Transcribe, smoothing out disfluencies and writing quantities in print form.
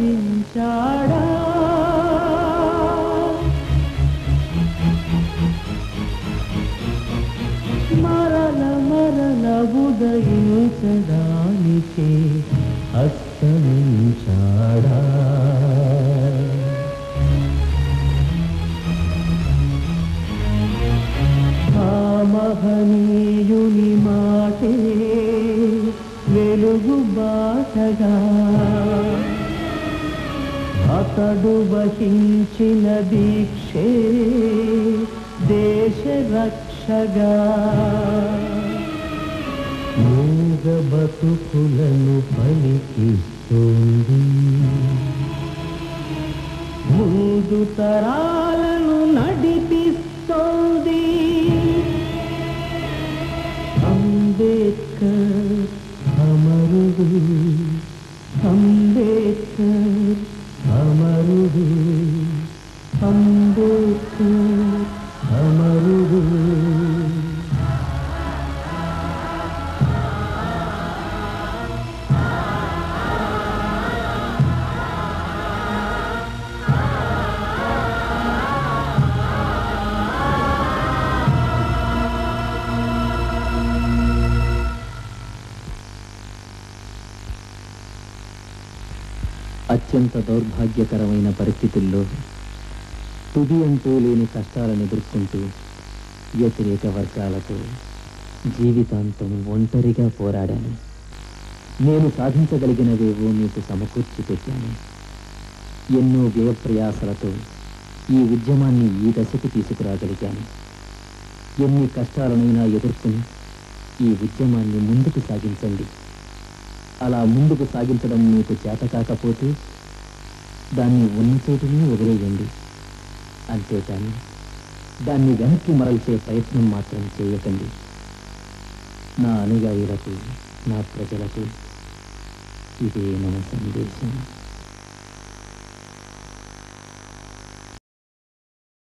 ఆదరించాడా మరల మరల ఉదయించడానికే అస్తమించాడా ఆ మహనీయుని మాటే వెలుగు బాటగా అతడు వహించిన దీక్షే దేశ రక్షగా మూగ బతుకులను పలికిస్తుంది ముందు తరాలను నడిపిస్తోంది అంబేద్కర్ అమరుడు అంబేద్కర్ అమరుడు అంబేద్కర్ అమరుడు అత్యంత దౌర్భాగ్యకరమైన పరిస్థితుల్లో తుది అంటూ లేని కష్టాలను ఎదుర్కొంటూ వ్యతిరేక వర్గాలతో జీవితాంతం ఒంటరిగా పోరాడాను. నేను సాధించగలిగినవేవో మీకు సమకూర్చి పెట్టాను. ఎన్నో వ్యయప్రయాసలతో ఈ ఉద్యమాన్ని ఈ దశకు తీసుకురాగలిగాను. ఎన్ని కష్టాలనైనా ఎదుర్కొని ఈ ఉద్యమాన్ని ముందుకు సాగించండి. అలా ముందుకు సాగించడం మీకు చేత కాకపోతే దాన్ని ఉన్న చోటునే వదిలేయండి. అంతేకాని దాన్ని వెనక్కి మరల్చే ప్రయత్నం మాత్రం చేయకండి. నా అనుయాయులకు, నా ప్రజలకు ఇదే మన సందేశం.